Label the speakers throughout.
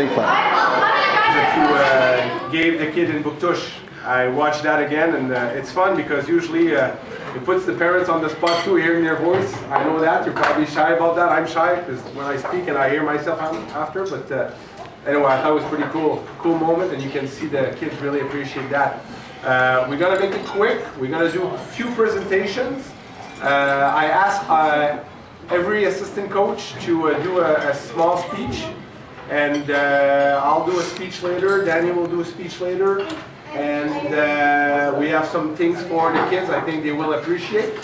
Speaker 1: having fun.
Speaker 2: That you gave the kid in Buktush. I watched that again, and it's fun because usually it puts the parents on the spot too, hearing their voice. I know that you're probably shy about that. I'm shy because when I speak and I hear myself after, but anyway, I thought it was pretty cool moment, and you can see the kids really appreciate that. We're gonna make it quick. We're gonna do a few presentations. I asked every assistant coach to do a small speech, and I'll do a speech later. Daniel will do a speech later, and we have some things for the kids I think they will appreciate.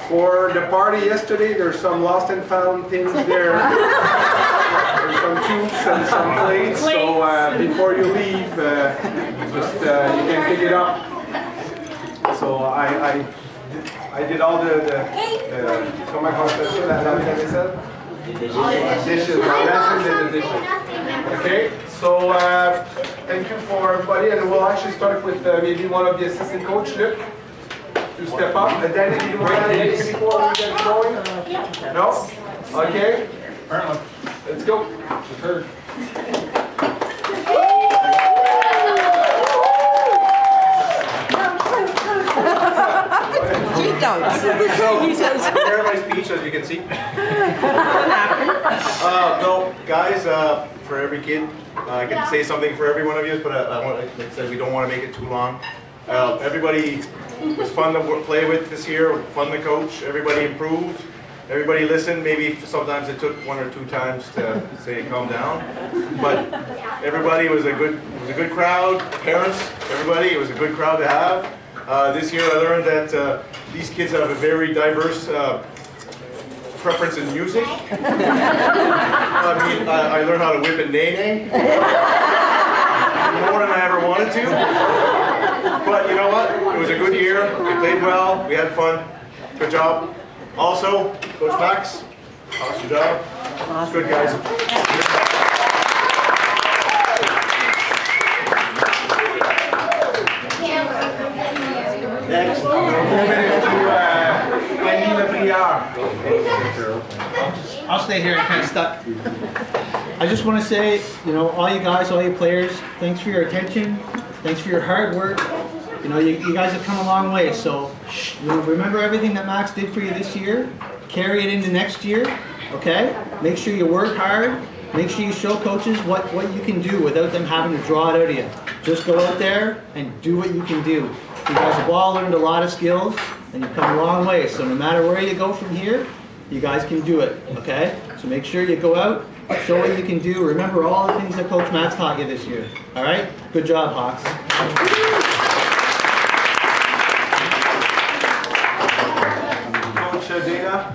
Speaker 2: For the party yesterday, there's some lost and found things there. There's some tubes and some plates, so before you leave, just you can pick it up. So I did all the dishes. Okay, so thank you for everybody, and we'll actually start with maybe one of the assistant coach, Luc, to step up. And then if you want to add anything before we get going? No? Okay. Let's go.
Speaker 3: He says. Prepare my speech, as you can see. No, guys, for every kid, I can say something for every one of you, but like I said, we don't want to make it too long. Everybody was fun to play with this year, fun to coach. Everybody improved. Everybody listened. Maybe sometimes it took 1 or 2 times to say calm down, but everybody was a good crowd. Parents, everybody, it was a good crowd to have. This year I learned that these kids have a very diverse preference in music. I learned how to whip and nae-nae. More than I ever wanted to. But you know what? It was a good year. We played well. We had fun. Good job. Also, Coach Max, awesome job. Awesome. Good, guys.
Speaker 2: Next,
Speaker 4: I'll stay here and kind of stuck. I just want to say, you know, all you guys, all you players, thanks for your attention. Thanks for your hard work. You know, you guys have come a long way. So, you know, remember everything that Max did for you this year. Carry it into next year. Okay? Make sure you work hard. Make sure you show coaches what you can do without them having to draw it out of you. Just go out there and do what you can do. You guys have all learned a lot of skills, and you've come a long way. So no matter where you go from here, you guys can do it, okay? So make sure you go out, show what you can do. Remember all the things that Coach Matt's taught you this year, all right? Good job, Hawks.
Speaker 2: Coach Dana.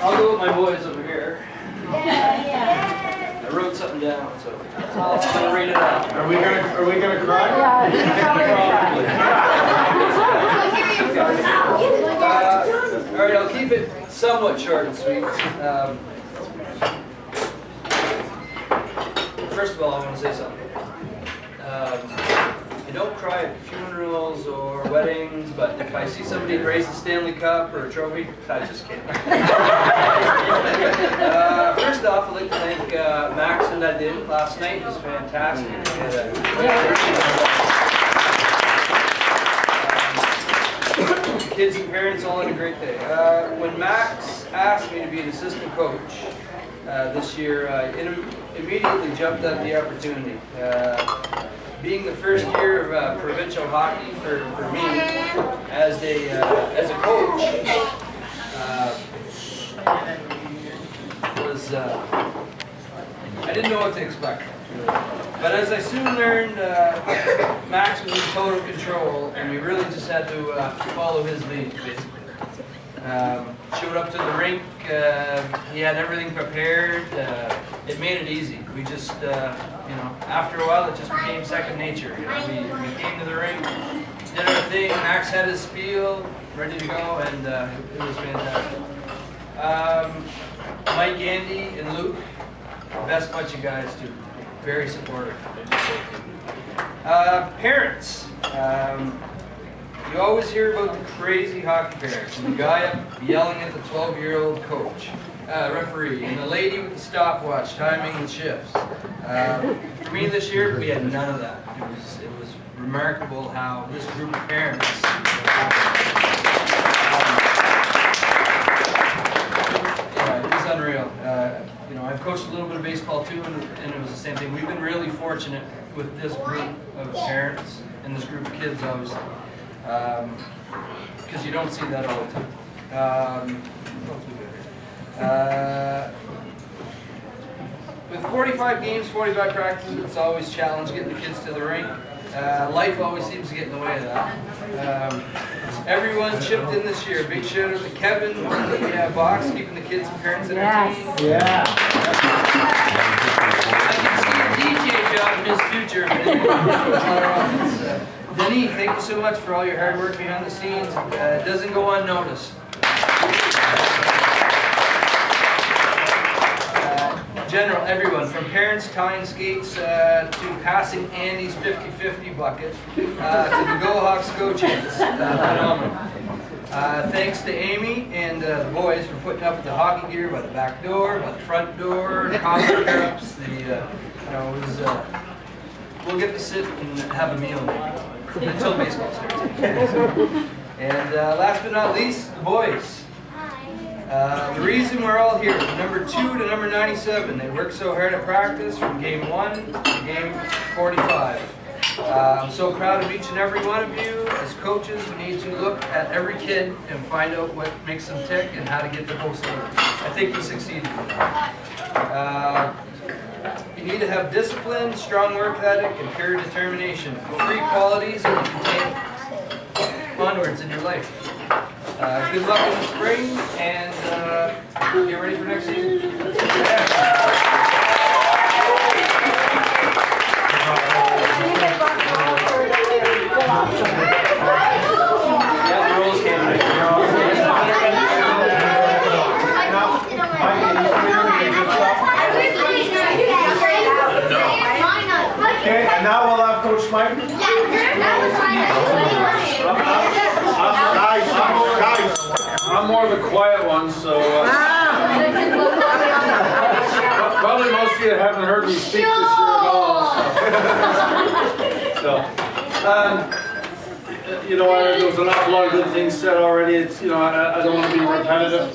Speaker 5: I'll go with my boys over here. I wrote something down, so I'll read it out.
Speaker 2: Are we gonna cry?
Speaker 5: All right, I'll keep it somewhat short and sweet. First of all, I want to say something. I don't cry at funerals or weddings, but if I see somebody raise a Stanley Cup or a trophy, I just can't. First off, I'd like to thank Max and Nadine. Last night was fantastic. Kids and parents all had a great day. When Max asked me to be an assistant coach this year, it immediately jumped at the opportunity. Being the first year of provincial hockey for me as a coach was I didn't know what to expect. But as I soon learned, Max was in total control, and we really just had to follow his lead, basically. Showed up to the rink, he had everything prepared, it made it easy. We just, you know, after a while it just became second nature. You know, we came to the rink, did our thing, Max had his spiel, ready to go, and it was fantastic. Mike, Andy, and Luke, best bunch of guys too. Very supportive. Parents, You always hear about the crazy hockey parents and the guy up yelling at the 12-year-old coach, referee, and the lady with the stopwatch timing the shifts. For me this year, we had none of that. It was remarkable how this group of parents it was unreal. You know, I've coached a little bit of baseball too, and it was the same thing. We've been really fortunate with this group of parents and this group of kids, obviously, because you don't see that all the time. With 45 games, 45 practices, it's always a challenge getting the kids to the rink. Life always seems to get in the way of that. Everyone chipped in this year. Big shout out to Kevin on the box, keeping the kids and parents entertained.
Speaker 4: Yeah.
Speaker 5: I can see a DJ job in his future. Denny, thank you so much for all your hard work behind the scenes. It doesn't go unnoticed. General, everyone, from parents tying skates to passing Andy's 50-50 bucket to the Go Hawks Go chants. Phenomenal. Thanks to Amy and the boys for putting up with the hockey gear by the back door, by the front door, coffee cups. We'll get to sit and have a meal until baseball starts. And last but not least, the boys. The reason we're all here, number 2 to number 97, they worked so hard at practice from game 1 to game 45. I'm so proud of each and every one of you. As coaches, we need to look at every kid and find out what makes them tick and how to get the most out of it. I think we succeeded. You need to have discipline, strong work ethic, and pure determination. 3 qualities that you can take onwards in your life. Good luck in the spring, and get ready for next season.
Speaker 3: Okay, and now we'll have Coach Mike.
Speaker 1: Guys, I'm more of the quiet one, so probably most of you haven't heard me speak this year at all. So, you know, there was an awful lot of good things said already. It's, you know, I don't want to be repetitive.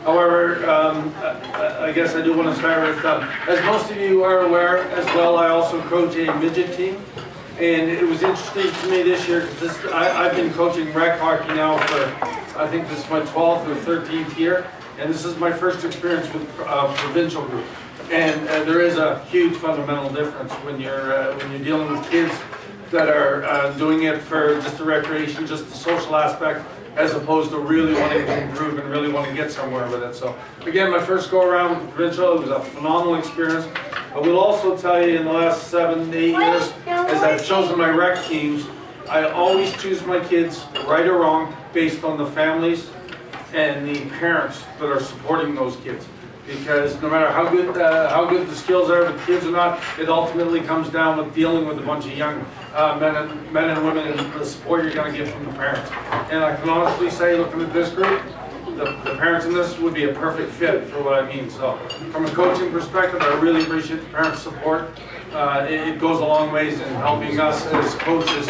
Speaker 1: However, I guess I do want to start with, as most of you are aware as well, I also coach a midget team. And it was interesting to me this year, because I've been coaching rec hockey now for, I think this is my 12th or 13th year, and this is my first experience with provincial group. And there is a huge fundamental difference when you're dealing with kids that are doing it for just the recreation, just the social aspect, as opposed to really wanting to improve and really wanting to get somewhere with it. So again, my first go around with the provincial, it was a phenomenal experience. I will also tell you in the last 7 to 8 years, as I've chosen my rec teams, I always choose my kids, right or wrong, based on the families and the parents that are supporting those kids. Because no matter how good the skills are with kids or not, it ultimately comes down with dealing with a bunch of young men and women and the support you're going to get from the parents. And I can honestly say, looking at this group, the parents in this would be a perfect fit for what I mean. So from a coaching perspective, I really appreciate the parents' support. It goes a long ways in helping us as coaches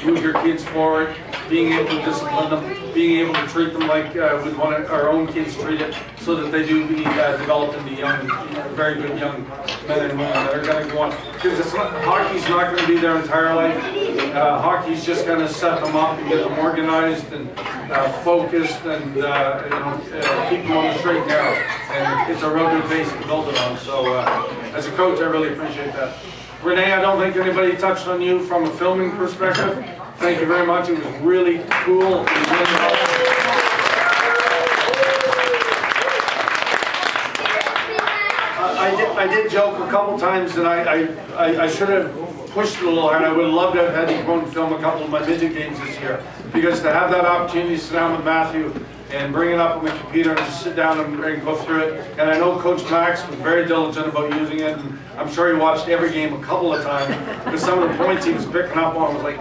Speaker 1: move your kids forward, being able to discipline them, being able to treat them like we'd want our own kids treated, so that they do be developed into young, very good young men and women that are going to go on. Because hockey's not going to be their entire life. Hockey's just going to set them up and get them organized and focused and keep them on the straight and narrow. And it's a real good base to build it on. So as a coach, I really appreciate that. Renee, I don't think anybody touched on you from a filming perspective. Thank you very much. It was really cool. I did joke a couple times, and I should have pushed it a little hard. I would have loved to have had you come and film a couple of my midget games this year, because to have that opportunity to sit down with Matthew and bring it up on the computer and just sit down and go through it. And I know Coach Max was very diligent about using it, and I'm sure he watched every game a couple of times, because some of the points he was picking up on was like,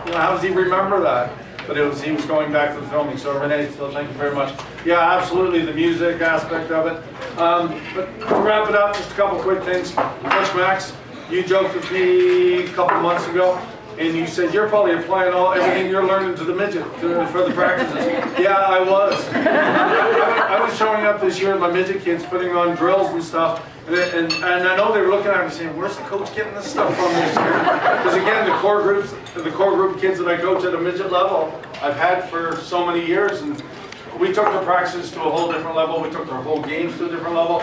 Speaker 1: you know, how does he remember that? but he was going back to the filming. So Renee, so thank you very much. Yeah, absolutely, the music aspect of it. But to wrap it up, just a couple quick things. Coach Max, you joked with me a couple months ago, and you said you're probably applying everything you're learning to the midget for the practices. Yeah, I was. I was showing up this year with my midget kids, putting on drills and stuff, and I know they were looking at me saying, "Where's the coach getting this stuff from this year?" Because again, the core group kids that I coach at a midget level, I've had for so many years, and we took the practices to a whole different level. We took our whole games to a different level.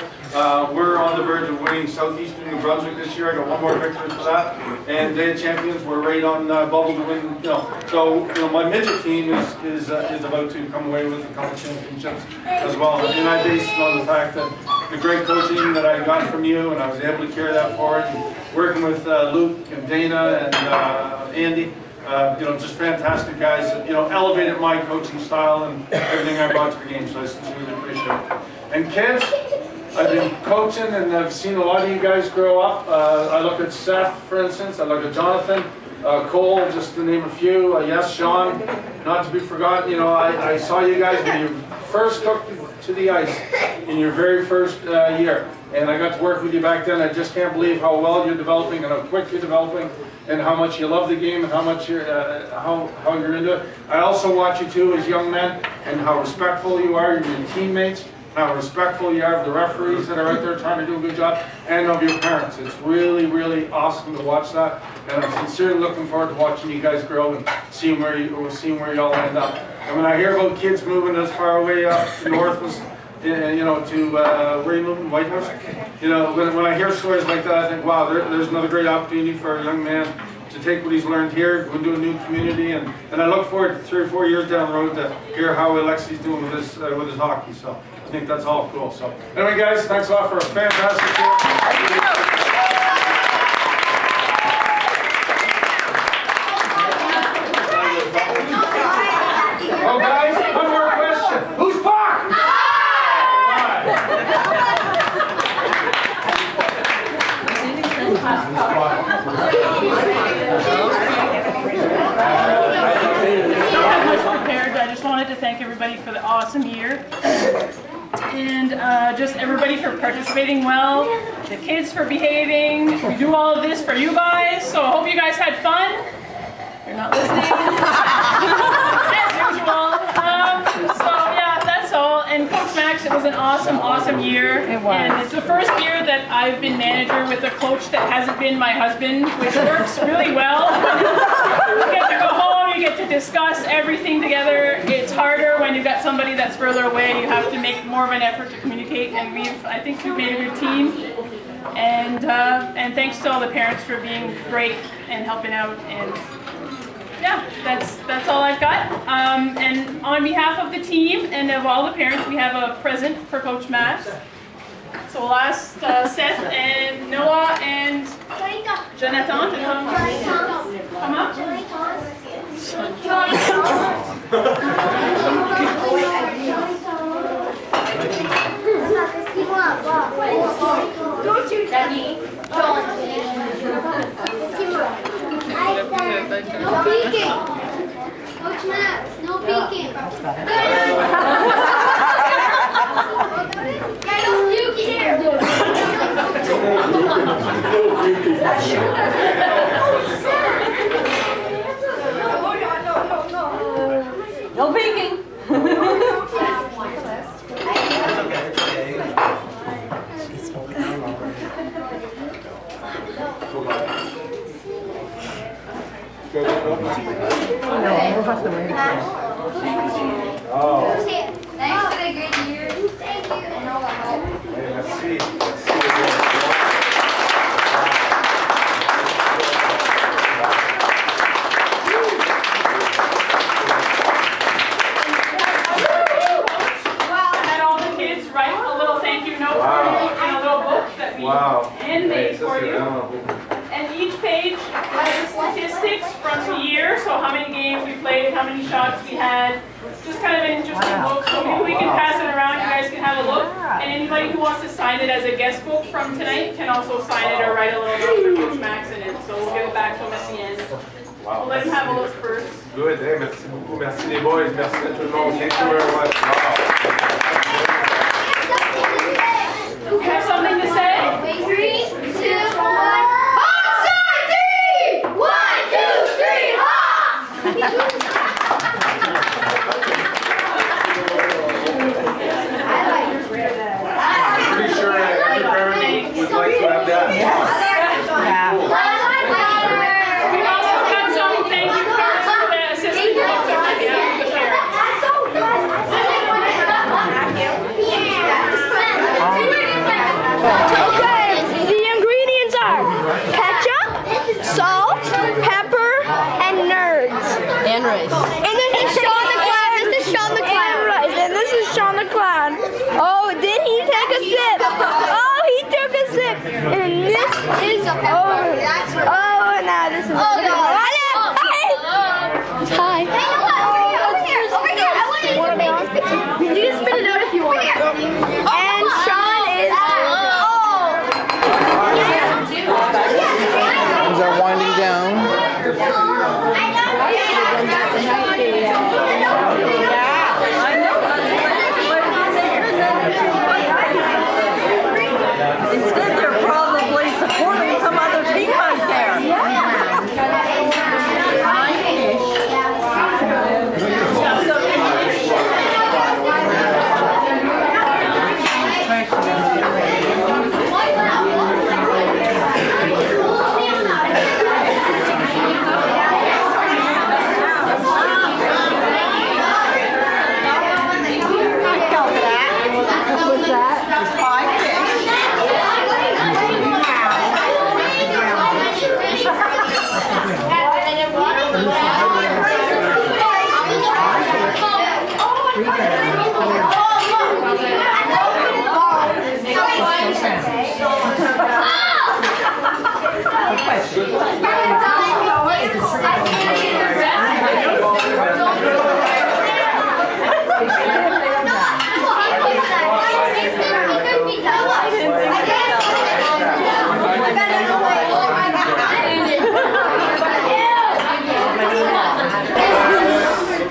Speaker 1: We're on the verge of winning Southeastern New Brunswick this year. I got one more victory for that. And Day of Champions, we're right on bubble to win. So my midget team is about to come away with a couple championships as well. And I base it on the fact that the great coaching that I got from you, and I was able to carry that forward. And working with Luke and Dana and Andy. Just fantastic guys that, elevated my coaching style and everything I brought to the game, so I sincerely appreciate it. And kids, I've been coaching and I've seen a lot of you guys grow up. I look at Seth, for instance, I look at Jonathan, Cole, just to name a few, yes, Sean, not to be forgotten. I saw you guys when you first took to the ice in your very first year, and I got to work with you back then. I just can't believe how well you're developing and how quick you're developing, and how much you love the game and how much you're how you're into it. I also watch you too as young men, and how respectful you are of your teammates, how respectful you are of the referees that are out there trying to do a good job, and of your parents. It's really, really awesome to watch that, and I'm sincerely looking forward to watching you guys grow and seeing where you all end up. And when I hear about kids moving as far away up north as to where are you moving, White House? When I hear stories like that, I think, wow, there's another great opportunity for a young man to take what he's learned here, go into a new community, and I look forward to 3 or 4 years down the road to hear how Alexi's doing with his hockey. So I think that's all cool. So anyway, guys, thanks a lot for a fantastic year. Oh, guys, one more question. Who's Puck?
Speaker 6: Prepared. I just wanted to thank everybody for the awesome year, and just everybody for participating well, the kids for behaving. We do all of this for you guys, so I hope you guys had fun. You're not listening. As usual. So yeah, that's all. And Coach Max, it was an awesome year. It was. And it's the first year that I've been manager with a coach that hasn't been my husband, which works really well. You get to go home, you get to discuss everything together. It's harder when you've got somebody that's further away. You have to make more of an effort to communicate, and I think we've made a good team. And thanks to all the parents for being great and helping out. And yeah, that's all I've got. And on behalf of the team and of all the parents, we have a present for Coach Max. So we'll ask Seth and Noah and Jonathan to come up.
Speaker 7: Don't you, Daddy? No peeking. Coach Max, no peeking. Yeah, no puking here.
Speaker 8: No peeking.
Speaker 7: Thanks for the great year. Thank you and all the help.
Speaker 2: Hey, let's see.
Speaker 6: Had all the kids write a little thank you note for you in a little book that we handmade for you. And each page has the statistics from the year, so how many games we played, how many shots we had. Just kind of an interesting book, so maybe we can pass it around, you guys can have a look. And anybody who wants to sign it as a guest book from tonight can also sign it or write a little note for Coach Max in it. So we'll give it back to him at the end.
Speaker 2: Wow.
Speaker 6: We'll let him have a look first.
Speaker 2: Good, hey, merci beaucoup, merci les boys, merci à tout le monde, thank you very much. Wow.
Speaker 6: You have something to say?
Speaker 7: 3, 2, 1. Offside 3! 1, 2, 3, ha!
Speaker 2: I'm pretty sure every parent would like to have that.
Speaker 6: We've also got some thank you cards for the assistant coach on behalf of the parents.
Speaker 8: Okay, the ingredients are ketchup, salt, pepper, and nerds. And rice. And this is Sean the Clown. This is Sean the Clown. And rice. And this is Sean the Clown. Oh, did he take a sip? Oh, he took a sip. And this is oh, now this is Hi. You can spit it out if you want. And Sean is
Speaker 9: Things are winding down.
Speaker 8: Instead, they're probably supporting some other team out there.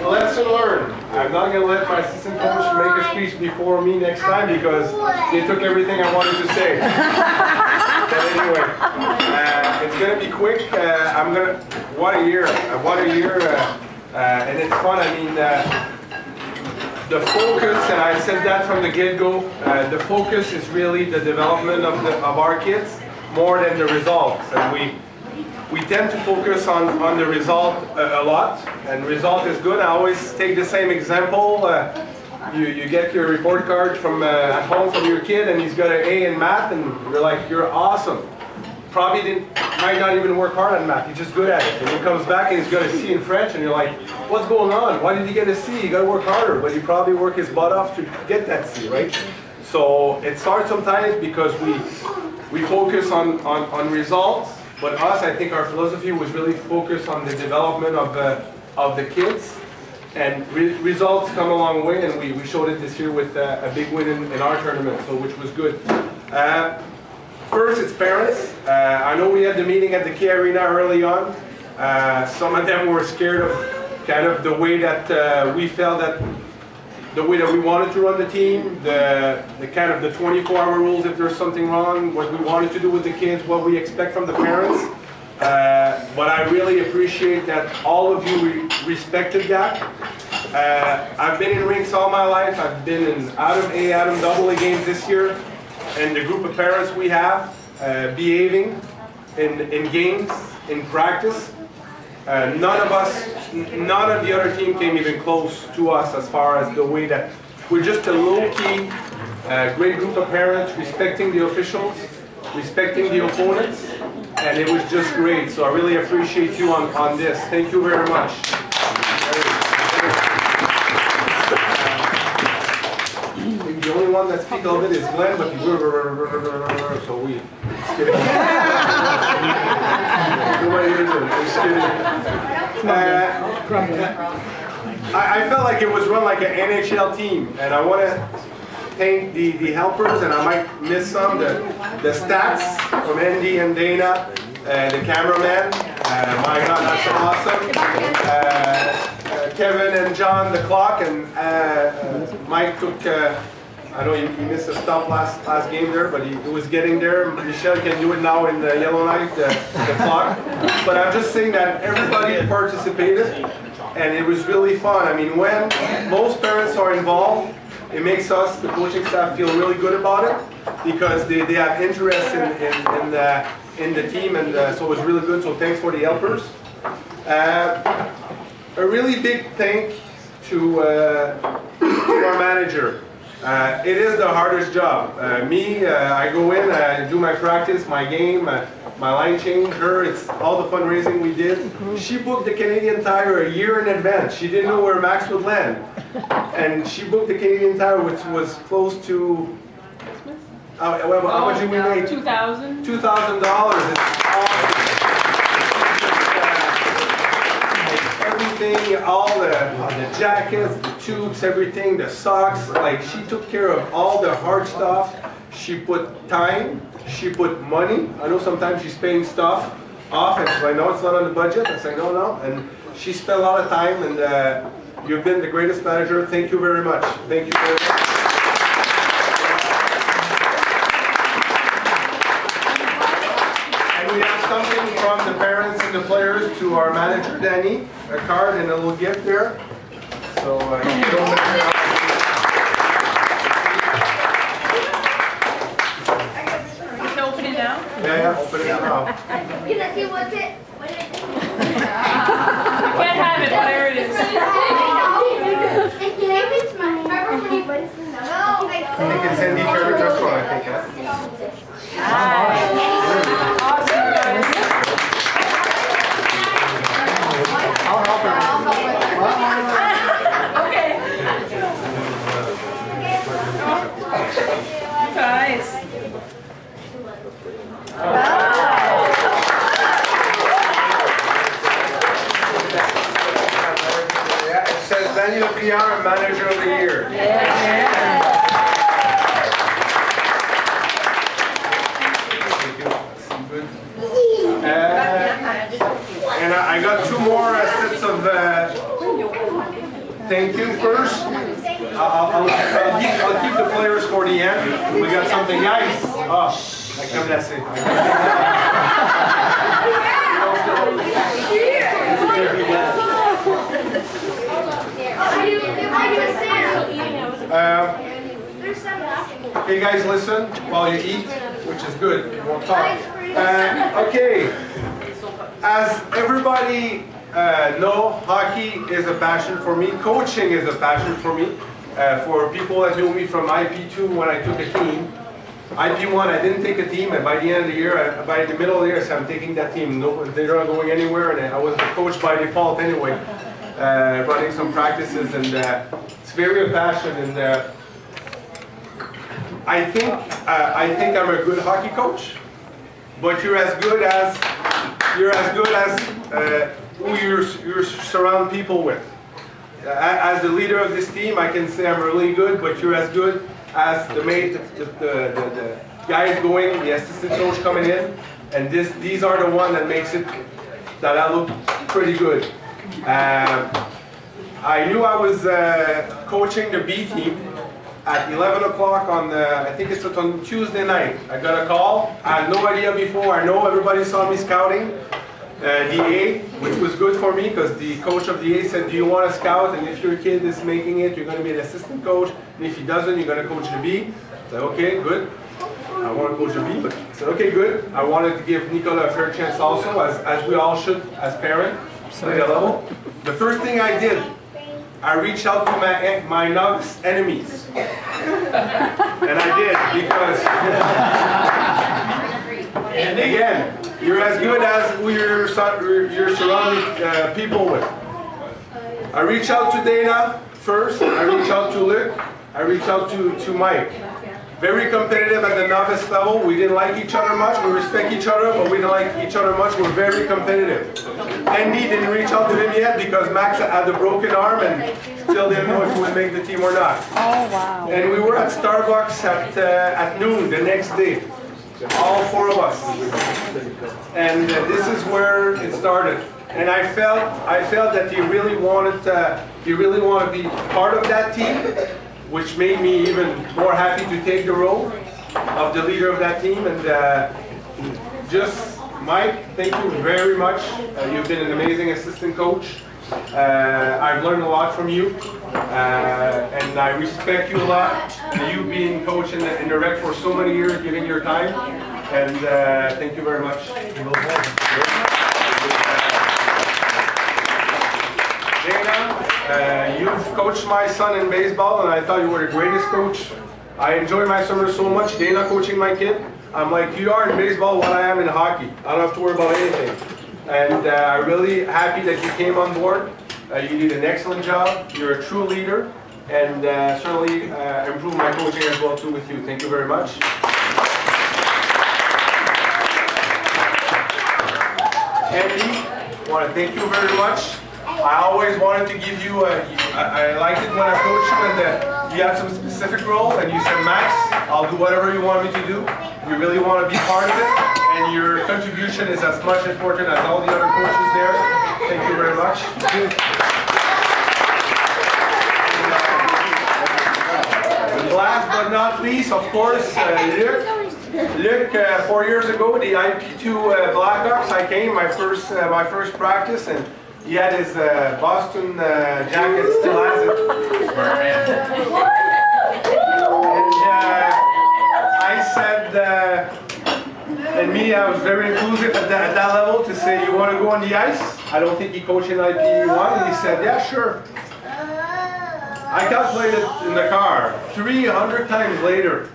Speaker 2: Lesson learned. I'm not going to let my assistant coach make a speech before me next time because they took everything I wanted to say. But anyway, it's going to be quick. What a year. And it's fun. I mean, the focus, and I said that from the get-go, the focus is really the development of our kids more than the results. And we tend to focus on the result a lot, and result is good. I always take the same example. You get your report card from at home from your kid, and he's got an A in math, and you're like, you're awesome. Probably might not even work hard on math, he's just good at it. And he comes back and he's got a C in French, and you're like, what's going on? Why did he get a C? You got to work harder, but he probably worked his butt off to get that C, right? So it's hard sometimes because we focus on results. But us, I think our philosophy was really focused on the development of the kids, and results come a long way, and we showed it this year with a big win in our tournament, so which was good. First, it's parents. I know we had the meeting at the Key Arena early on. Some of them were scared of kind of the way that we felt that the way that we wanted to run the team, the kind of the 24-hour rules if there's something wrong, what we wanted to do with the kids, what we expect from the parents. But I really appreciate that all of you respected that. I've been in rinks all my life. I've been in out of double A games this year, and the group of parents we have behaving in games, in practice. None of the other team came even close to us as far as the way that we're just a low-key, great group of parents, respecting the officials, respecting the opponents, and it was just great. So I really appreciate you on this. Thank you very much. The only one that speaks a little bit is Glenn, but so we. Just kidding. Nobody hears him. Just kidding. I felt like it was run like an NHL team, and I want to thank the helpers, and I might miss some, the stats from Andy and Dana, the cameraman, My God, that's awesome. Kevin and John, the clock, and Mike took, I know he missed a stop last game there, but he was getting there. Michelle can do it now in the Yellowknife, the clock. But I'm just saying that everybody participated, and it was really fun. I mean, when most parents are involved, it makes us, the coaching staff, feel really good about it because they have interest in the team, and so it was really good. So thanks for the helpers. A really big thank to our manager. It is the hardest job. I go in, I do my practice, my game, my line change. Her, it's all the fundraising we did. She booked the Canadian Tire a year in advance. She didn't know where Max would land, and she booked the Canadian Tire, which was close to. How much did we make?
Speaker 6: $2,000.
Speaker 2: $2,000. It's awesome. Everything, all the jackets, the tubes, everything, the socks, like she took care of all the hard stuff. She put time, she put money. I know sometimes she's paying stuff off, and she's like, no, it's not on the budget. I say, no. And she spent a lot of time, and you've been the greatest manager. Thank you very much. Thank you very much. We have something from the parents and the players to our manager, Danny, a card and a little gift there. So, you don't
Speaker 6: Can I open it now?
Speaker 2: Yeah, open it now.
Speaker 7: Can I see what's it?
Speaker 6: You can't have it, whatever it is.
Speaker 7: Maybe it's mine. No,
Speaker 2: I think it's Sandy favorite restaurant, I think.
Speaker 6: Awesome, guys.
Speaker 4: I'll help her.
Speaker 6: Okay. Nice.
Speaker 2: Yeah, it says Daniel PR, Manager of the Year. And I got two more sets of thank you first. I'll keep the players for the end. We got something nice. Oh, comme là, c'est. Okay, guys, listen while you eat, which is good. We won't talk. Okay, as everybody know, hockey is a passion for me. Coaching is a passion for me. For people that knew me from IP2 when I took a team. IP1, I didn't take a team, and by the end of the year, by the middle of the year, I said, I'm taking that team. No, they're not going anywhere, and I was the coach by default anyway, running some practices, and it's very a passion. And I think I'm a good hockey coach, but you're as good as who you surround people with. As the leader of this team, I can say I'm really good, but you're as good as the mate, the guys going, the assistant coach coming in, and these are the one that makes it that I look pretty good. I knew I was coaching the B team at 11 o'clock on I think it's on Tuesday night. I got a call. I had no idea before. I know everybody saw me scouting the A, which was good for me because the coach of the A said, do you want to scout? And if your kid is making it, you're going to be an assistant coach. And if he doesn't, you're going to coach the B. I said, okay, good. I want to coach the B, but I said, okay, good. I wanted to give Nicola a fair chance also, as we all should as parents, play a level. The first thing I did, I reached out to my novice enemies. And I did because, and again, you're as good as who you're surrounding people with. I reached out to Dana first, I reached out to Luc, I reached out to Mike. Very competitive at the novice level. We didn't like each other much. We respect each other, but we didn't like each other much. We're very competitive. Andy didn't reach out to him yet because Max had the broken arm and still didn't know if he would make the team or not.
Speaker 8: Oh, wow.
Speaker 2: And we were at Starbucks at noon the next day. all 4 of us. And this is where it started. And I felt that he really wanted to be part of that team, which made me even more happy to take the role of the leader of that team. And just Mike, thank you very much. You've been an amazing assistant coach. I've learned a lot from you, and I respect you a lot. You being coach in the rec for so many years, giving your time, and thank you very much. Dana, you've coached my son in baseball, and I thought you were the greatest coach. I enjoy my summer so much. Dana coaching my kid, I'm like, you are in baseball what I am in hockey. I don't have to worry about anything. And I'm really happy that you came on board. You did an excellent job. You're a true leader, and certainly improved my coaching as well too with you. Thank you very much. Andy, I want to thank you very much. I always wanted to give you I liked it when I coached you and you had some specific role and you said, Max, I'll do whatever you want me to do. You really want to be part of it, and your contribution is as much important as all the other coaches there. Thank you very much. And last but not least, of course, Luc, 4 years ago, the IP2 Blackhawks, I came my first practice, and he had his Boston jacket, still has it. And I said, and me, I was very inclusive at that level to say, you want to go on the ice? I don't think he coached in IP1, and he said, yeah, sure. I calculated in the car, 300 times later.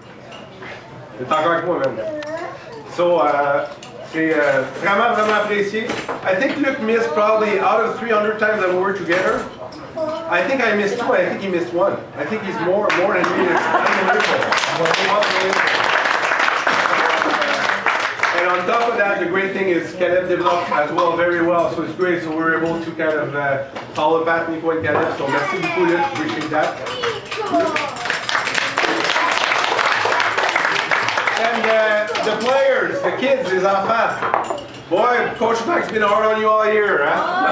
Speaker 2: So, c'est vraiment, vraiment apprécié. I think Luc missed probably out of 300 times that we were together. I think I missed 2, I think he missed 1. I think he's more than me. It's unbelievable. And on top of that, the great thing is Caleb developed as well very well, so it's great. So we're able to kind of follow Pat, Nico, and Caleb. So merci beaucoup, Luc. Appreciate that. And the players, the kids, les enfants. Boy, Coach Mac's been hard on you all year, huh?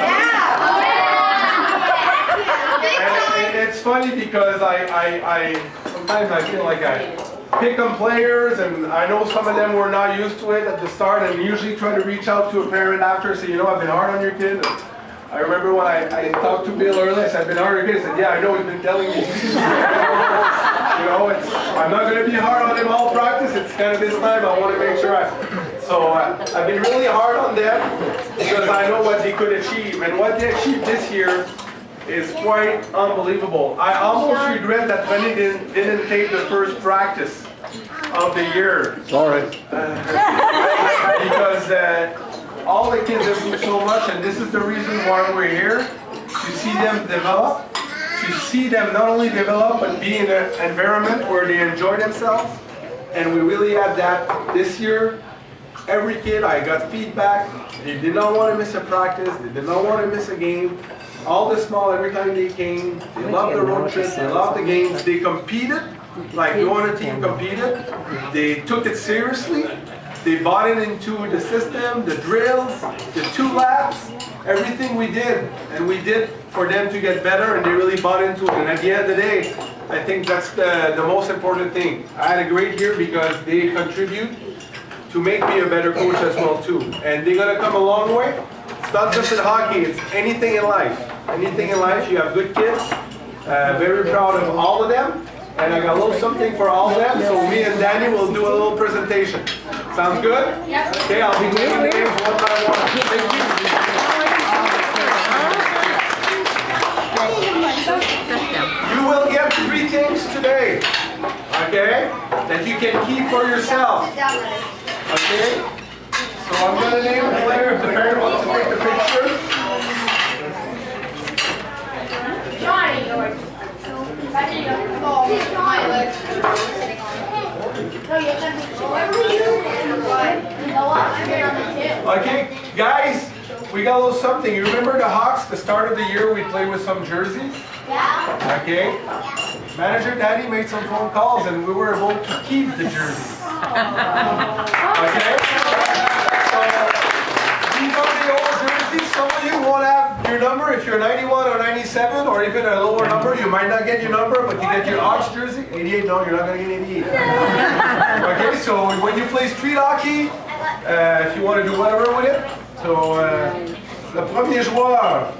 Speaker 2: And it's funny because I sometimes I feel like I pick on players, and I know some of them were not used to it at the start, and usually try to reach out to a parent after and say, you know, I've been hard on your kid. And I remember when I talked to Bill earlier, I said, I've been hard on your kid. He said, yeah, I know, he's been telling me. You know, I'm not going to be hard on him all practice. It's kind of this time. I want to make sure I've been really hard on them because I know what they could achieve. And what they achieved this year is quite unbelievable. I almost regret that Benny didn't take the first practice of the year.
Speaker 9: Sorry.
Speaker 2: Because all the kids have moved so much, and this is the reason why we're here, to see them develop. To see them not only develop, but be in an environment where they enjoy themselves. And we really had that this year. Every kid, I got feedback. They did not want to miss a practice. They did not want to miss a game. All the small, every time they came, they loved the road trip, they loved the games. They competed, like no other team competed. They took it seriously. They bought into the system, the drills, the 2 laps, everything we did. And we did for them to get better, and they really bought into it. And at the end of the day, I think that's the most important thing. I had a great year because they contribute to make me a better coach as well too. And they're gonna come a long way. It's not just in hockey, it's anything in life. Anything in life, you have good kids. Very proud of all of them. And I got a little something for all of them, so me and Danny will do a little presentation. Sounds good? Yes. Okay, I'll be naming the names one by one. Thank you. You will get 3 things today, okay, that you can keep for yourself. Okay? So I'm going to name a player if the parent wants to take the picture. Okay, guys, we got a little something. You remember the Hawks, the start of the year, we played with some jerseys? Yeah. Okay. Manager Daddy made some phone calls and we were able to keep the jersey. Okay? So, these are the old jerseys. Some of you won't have your number. If you're 91 or 97 or even a lower number, you might not get your number, but you get your Ox jersey. 88, no, you're not going to get 88. Okay, so when you play street hockey, if you want to do whatever with it, so le premier joueur,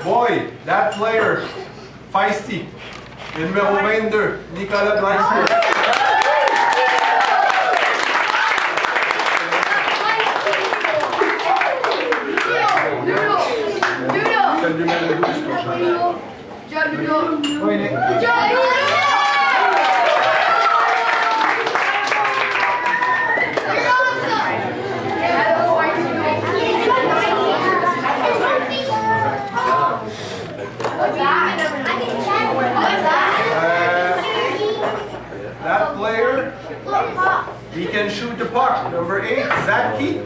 Speaker 2: boy, that player, feisty, le numéro 22, Nicolas Blanchfield. That player, he can shoot the puck. Number 8, Zach Keith.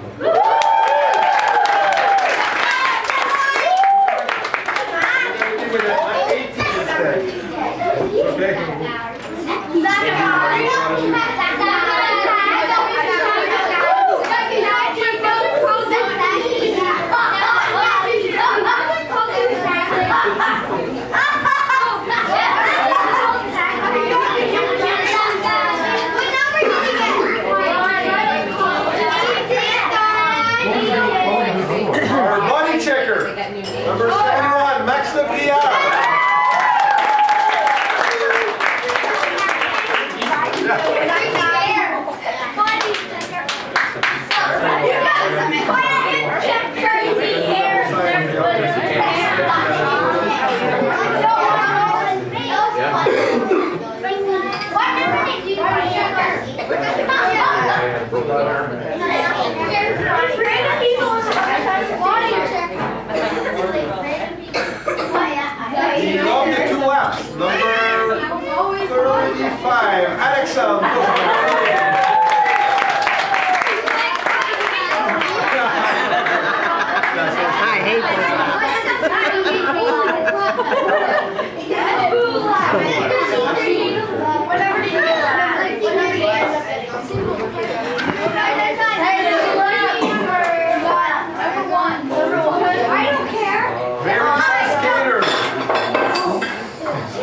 Speaker 2: Our body checker, number 71, Max Lebriard. He loved the 2 laps. Number 35, Alexandre.
Speaker 9: I hate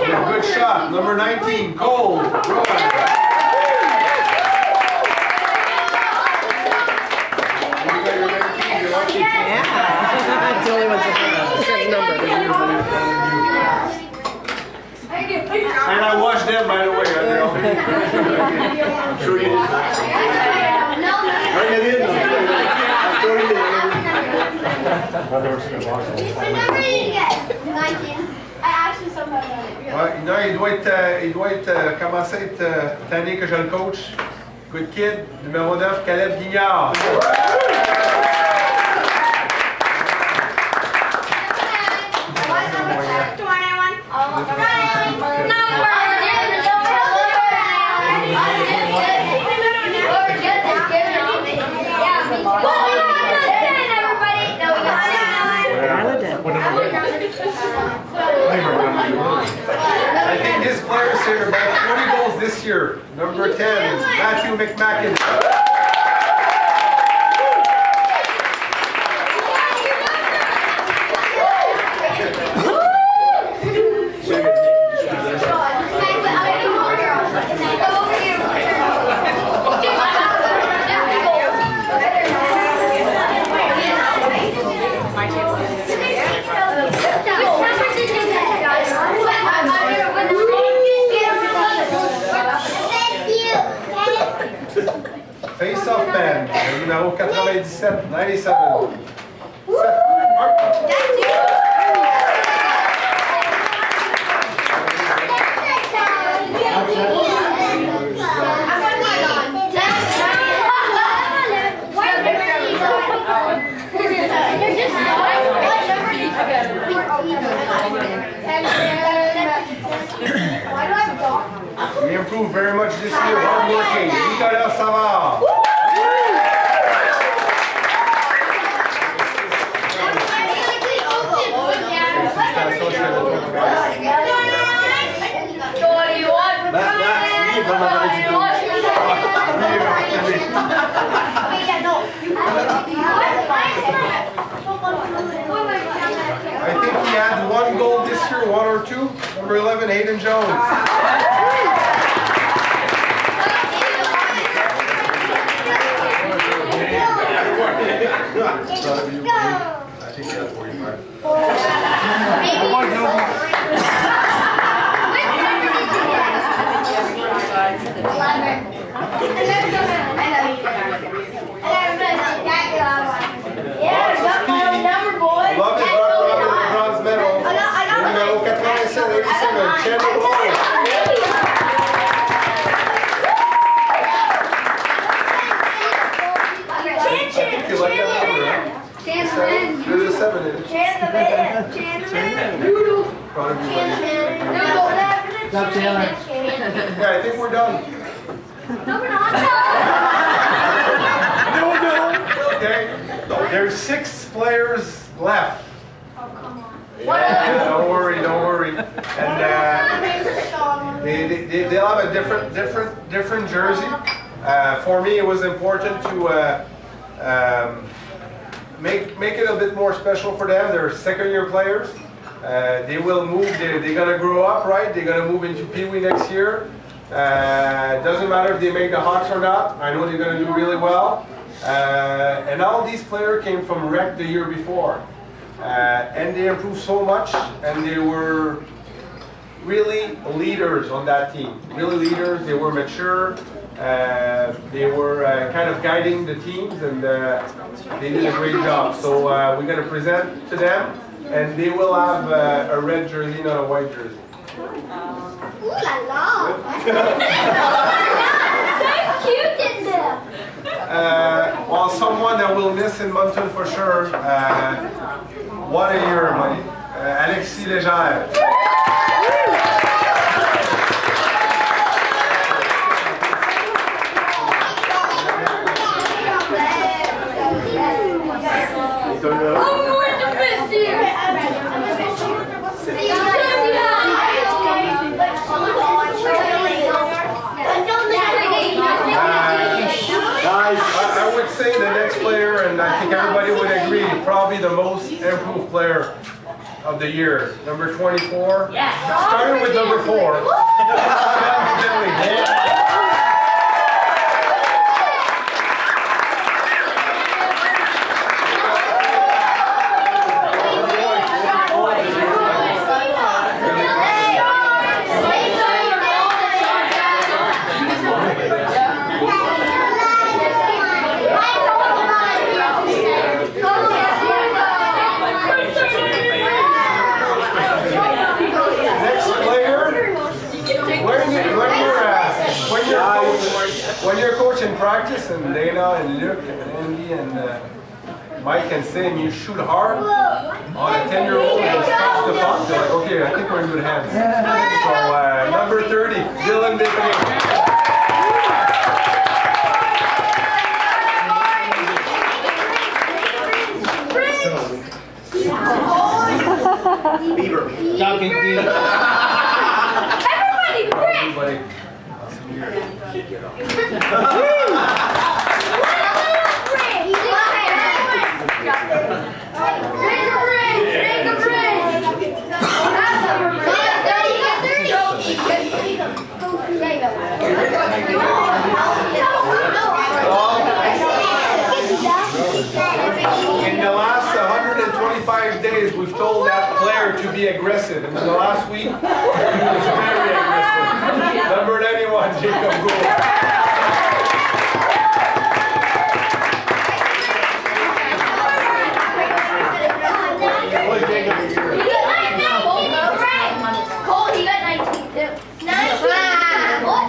Speaker 2: Good shot, number 19, Cole.
Speaker 9: It's the only one's a certain number.
Speaker 2: And I watched them, by the way. I'm sure you Ouais, non, il doit être commencer à être cette année que je le coach. Good kid, numéro 9, Caleb Guignard. I think this player's here about 20 goals this year. Number 10, Matthew McMacken. Face-off man, le numéro 97, 97. We improved very much this year, hardworking. Nicolas Savard. I think he had 1 goal this year, 1 or 2. Number 11, Hayden Jones. I think he had 45. Love is rock runner with the bronze medal. Numéro 87, 87, Chandler Bowles. You like that number, right? There's a 7 in it. Proud of you, buddy. Yeah, I think we're done. Okay, there's 6 players left. Yeah, don't worry, don't worry. And they'll have a different jersey. For me, it was important to make it a bit more special for them. They're second-year players. They will move. They're gonna grow up, right? They're gonna move into Pee Wee next year. Doesn't matter if they make the Hawks or not. I know they're gonna do really well. And all these players came from rec the year before. And they improved so much, and they were really leaders on that team. Really leaders, they were mature, they were kind of guiding the teams, and they did a great job. So we're going to present to them, and they will have a red jersey, not a white jersey.
Speaker 7: Ooh la la! So cute in there!
Speaker 2: Well, someone that we'll miss in Moncton for sure. What a year, buddy. Alexis Légère. I would say the next player, and I think everybody would agree, probably the most improved player of the year. Number 24. Starting with number 4. When you're coaching practice, and Dana and Luke and Andy and Mike and Sam, you shoot hard on a 10-year-old and stop the puck, they're like, okay, I think we're in good hands. So number 30, Dylan Baker. Everybody, in the last 125 days, we've told that player to be aggressive. And in the last week, he was very aggressive. Number 91, Jacob Gould.
Speaker 7: Cole, he got 19 too. 19? What?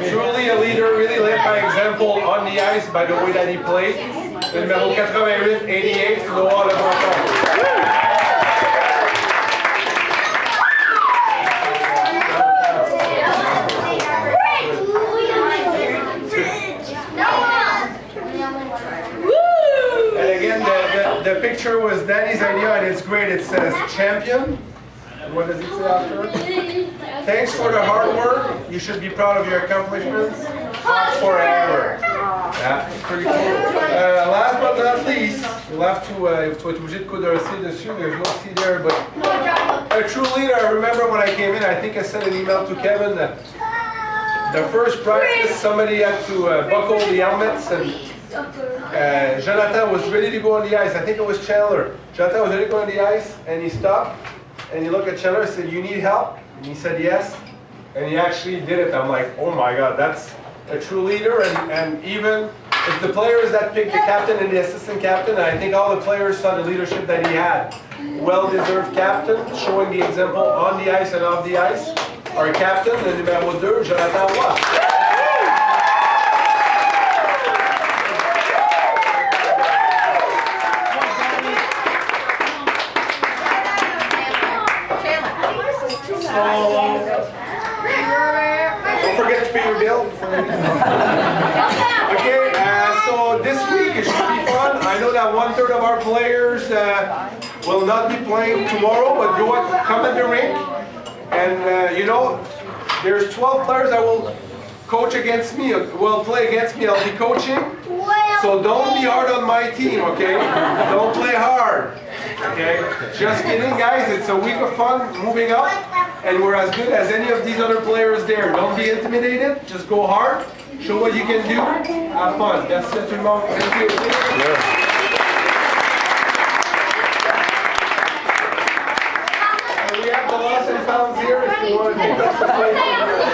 Speaker 2: Truly a leader, really led by example on the ice by the way that he played. Le numéro 88, 88, Noah Lebreton. And again, the picture was Danny's idea, and it's great. It says champion. And what does it say after? Thanks for the hard work. You should be proud of your accomplishments. Forever. Yeah, pretty cool. Last but not least, we'll have to, tu vas être obligé de coudresser dessus, there's no C there, but a true leader, I remember when I came in, I think I sent an email to Kevin that the first practice, somebody had to buckle the helmets, and Jonathan was ready to go on the ice. I think it was Chandler. Jonathan was ready to go on the ice, and he stopped, and he looked at Chandler and said, "You need help?" And he said, "Yes." And he actually did it. I'm like, oh my God, that's a true leader. And even if the players that picked the captain and the assistant captain, and I think all the players saw the leadership that he had. Well-deserved captain, showing the example on the ice and off the ice. Our captain, le numéro 2, Jonathan Roy. Don't forget to pay your bill. Okay, so this week it should be fun. I know that 1/3 of our players will not be playing tomorrow, but come at the rink. And you know, there's 12 players that will coach against me, will play against me. I'll be coaching. So don't be hard on my team, okay? Don't play hard. Okay? Just kidding, guys. It's a week of fun, moving up, and we're as good as any of these other players there. Don't be intimidated. Just go hard. Show what you can do. Have fun. That's it, tout le monde. Thank you. And we have the lost and found here if you want to take up the play.